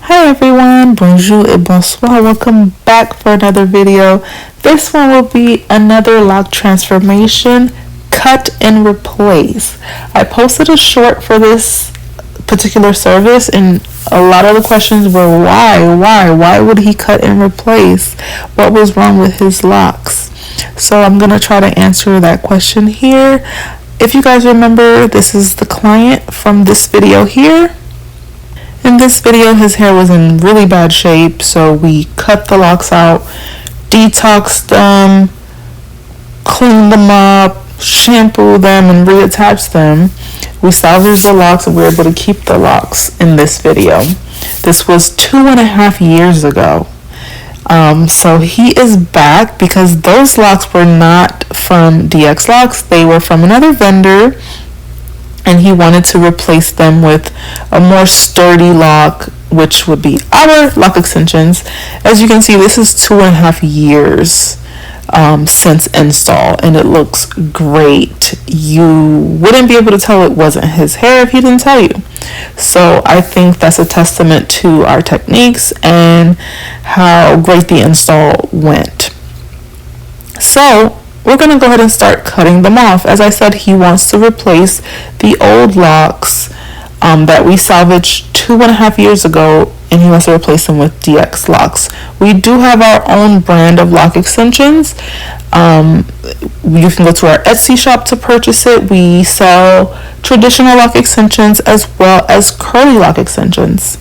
Hi everyone, bonjour et bonsoir. Welcome back for another video. This one will be another lock transformation, cut and replace. I posted a short for this particular service and a lot of the questions were why would he cut and replace? What was wrong with his locks? So I'm going to try to answer that question here. If you guys remember, this is the client from this video here. In this video, his hair was in really bad shape, so we cut the locks out, detoxed them, cleaned them up, shampooed them, and reattached them. We salvaged the locks and we were able to keep the locks in this video. This was 2.5 years ago. So he is back because those locks were not from DXLOCS. They were from another vendor, and he wanted to replace them with a more sturdy lock, which would be our lock extensions. As you can see, this is 2.5 years since install, and it looks great. You wouldn't be able to tell it wasn't his hair if he didn't tell you. So I think that's a testament to our techniques and how great the install went. So we're going to go ahead and start cutting them off. As I said, he wants to replace the old locks that we salvaged 2.5 years ago, and he wants to replace them with DXLOCS. We do have our own brand of lock extensions. You can go to our Etsy shop to purchase it. We sell traditional lock extensions as well as curly lock extensions.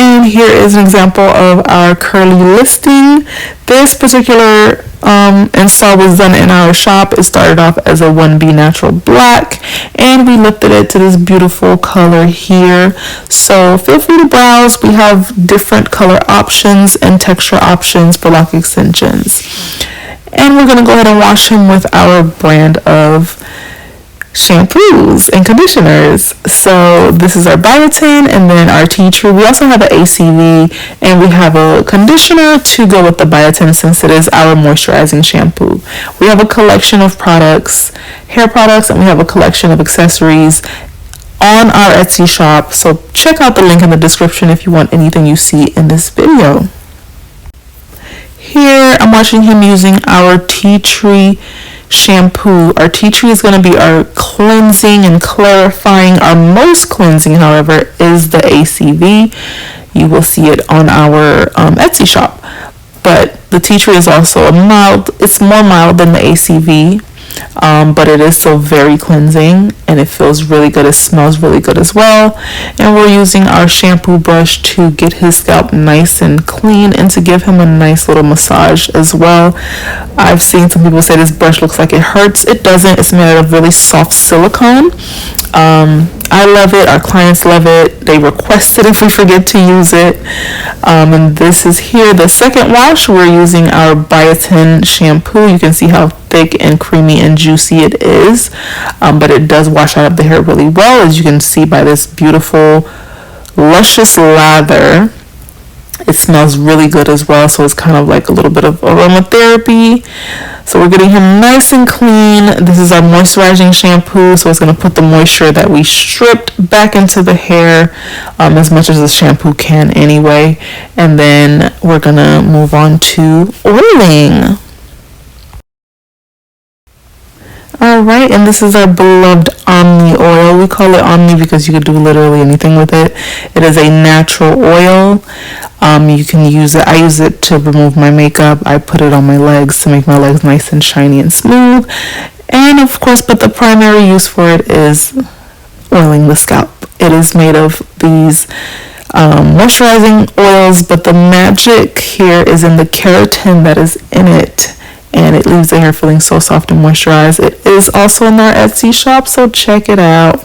And here is an example of our curly listing. This particular install was done in our shop. It started off as a 1B natural black, and we lifted it to this beautiful color here. So feel free to browse. We have different color options and texture options for lock extensions. And we're going to go ahead and wash him with our brand of shampoos and conditioners. So this is our biotin and then our tea tree. We also have an ACV, and we have a conditioner to go with the biotin since it is our moisturizing shampoo. We have a collection of products, hair products, and we have a collection of accessories on our Etsy shop. So check out the link in the description if you want anything you see in this video. Here I'm watching him using our tea tree shampoo. Our tea tree is going to be our cleansing and clarifying. Our most cleansing, however, is the ACV. You will see it on our Etsy shop. But the tea tree is also it's more mild than the ACV, but it is still very cleansing, and it feels really good. It smells really good as well. And we're using our shampoo brush to get his scalp nice and clean and to give him a nice little massage as well. I've seen some people say this brush looks like it hurts. It doesn't. It's made out of really soft silicone. I love it. Our clients love it. They request it if we forget to use it. And this is here the second wash. We're using our biotin shampoo. You can see how thick and creamy and juicy it is, but it does wash out of the hair really well, as you can see by this beautiful luscious lather. It smells really good as well, so it's kind of like a little bit of aromatherapy. So we're getting him nice and clean. This is our moisturizing shampoo, so it's going to put the moisture that we stripped back into the hair, as much as the shampoo can anyway. And then we're going to move on to oiling. Alright, and this is our beloved Omni oil. We call it Omni because you could do literally anything with it. It is a natural oil. You can use it. I use it to remove my makeup. I put it on my legs to make my legs nice and shiny and smooth. And of course, but the primary use for it is oiling the scalp. It is made of these moisturizing oils, but the magic here is in the keratin that is in it, and it leaves the hair feeling so soft and moisturized. It is also in our Etsy shop, so check it out.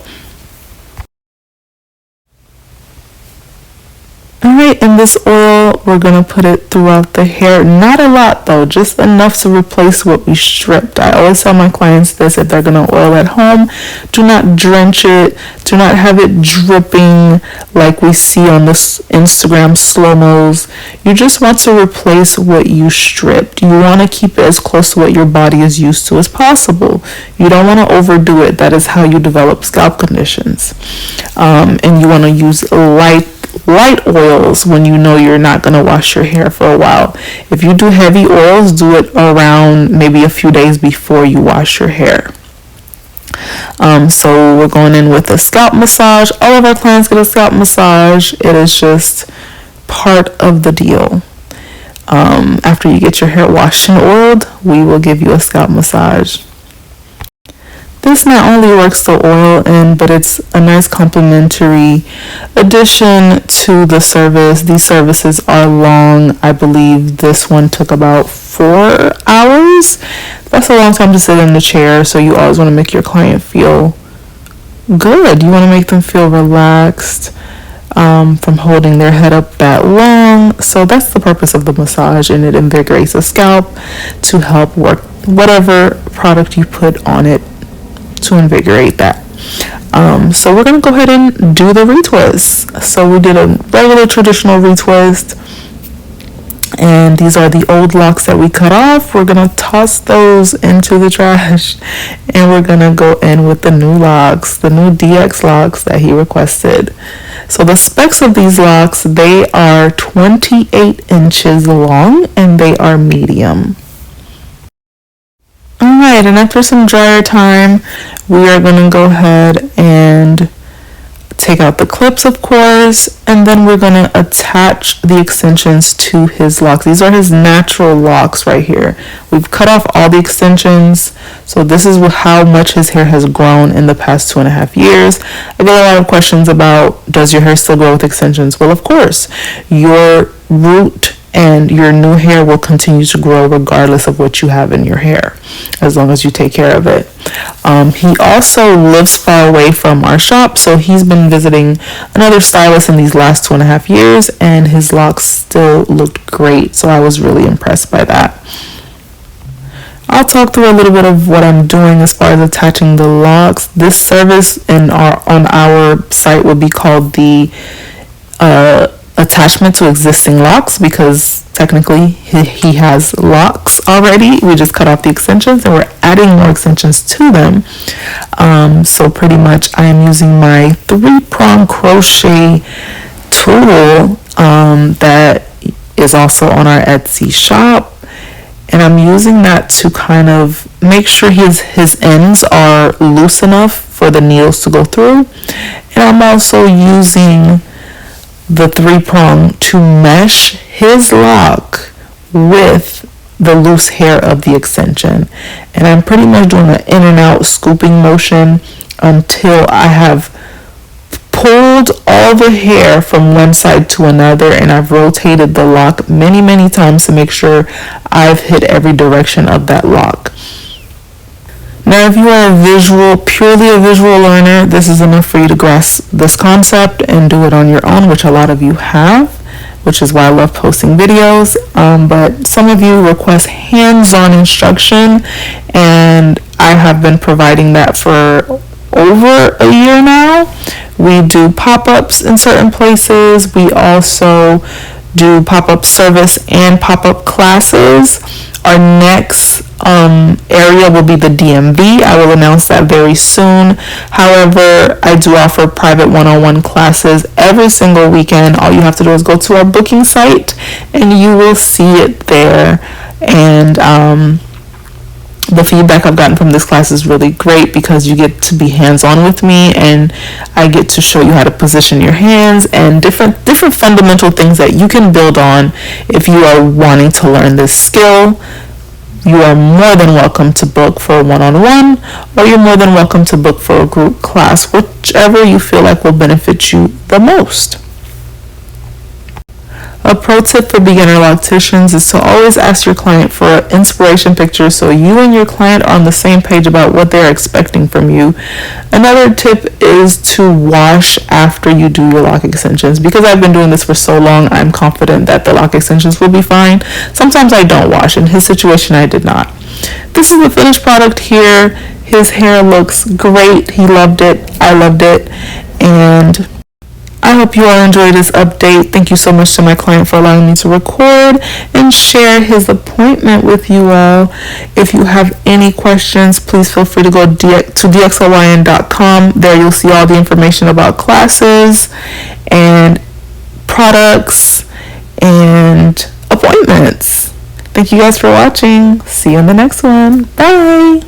Alright, in this oil, we're going to put it throughout the hair. Not a lot though, just enough to replace what we stripped. I always tell my clients this: if they're going to oil at home, do not drench it. Do not have it dripping like we see on the Instagram slow-mos. You just want to replace what you stripped. You want to keep it as close to what your body is used to as possible. You don't want to overdo it. That is how you develop scalp conditions. And you want to use light light oils when you know you're not going to wash your hair for a while. If you do heavy oils, do it around maybe a few days before you wash your hair. So we're going in with a scalp massage. All of our clients get a scalp massage. It is just part of the deal. After you get your hair washed and oiled, we will give you a scalp massage. This not only works the oil in, but it's a nice complimentary addition to the service. These services are long. I believe this one took about 4 hours. That's a long time to sit in the chair, so you always want to make your client feel good. You want to make them feel relaxed from holding their head up that long. So that's the purpose of the massage, and it invigorates the scalp to help work whatever product you put on it to invigorate that. So we're going to go ahead and do the retwist. So we did a regular traditional retwist, and these are the old locks that we cut off. We're going to toss those into the trash, and we're going to go in with the new locks, the new DX locks that he requested. So the specs of these locks, they are 28 inches long and they are medium. Alright, and after some dryer time, we are going to go ahead and take out the clips, of course, and then we're going to attach the extensions to his locks. These are his natural locks right here. We've cut off all the extensions, so this is how much his hair has grown in the past 2.5 years. I get a lot of questions about, does your hair still grow with extensions? Well, of course, your root and your new hair will continue to grow regardless of what you have in your hair, as long as you take care of it. He also lives far away from our shop, so he's been visiting another stylist in these last 2.5 years, and his locks still looked great, so I was really impressed by that. I'll talk through a little bit of what I'm doing as far as attaching the locks. This service on our site would be called the attachment to existing locks, because technically he has locks already. We just cut off the extensions and we're adding more extensions to them. So pretty much I am using my 3-prong crochet tool that is also on our Etsy shop, and I'm using that to kind of make sure his ends are loose enough for the needles to go through. And I'm also using the 3-prong to mesh his lock with the loose hair of the extension, and I'm pretty much doing an in and out scooping motion until I have pulled all the hair from one side to another, and I've rotated the lock many times to make sure I've hit every direction of that lock. Now, if you are purely a visual learner, this is enough for you to grasp this concept and do it on your own, which a lot of you have, which is why I love posting videos. But some of you request hands-on instruction, and I have been providing that for over a year now. We do pop-ups in certain places. We also do pop-up service and pop-up classes. Our next area will be the DMV. I will announce that very soon. However, I do offer private one-on-one classes every single weekend. All you have to do is go to our booking site and you will see it there. And the feedback I've gotten from this class is really great, because you get to be hands-on with me and I get to show you how to position your hands and different fundamental things that you can build on if you are wanting to learn this skill. You are more than welcome to book for a one-on-one, or you're more than welcome to book for a group class, whichever you feel like will benefit you the most. A pro tip for beginner locticians is to always ask your client for an inspiration picture so you and your client are on the same page about what they're expecting from you. Another tip is to wash after you do your lock extensions. Because I've been doing this for so long, I'm confident that the lock extensions will be fine. Sometimes I don't wash. In his situation, I did not. This is the finished product here. His hair looks great. He loved it. I loved it. And I hope you all enjoyed this update. Thank you so much to my client for allowing me to record and share his appointment with you all. If you have any questions, please feel free to go to DXLOCS.Orlando.com. There you'll see all the information about classes, and products and appointments. Thank you guys for watching. See you in the next one. Bye.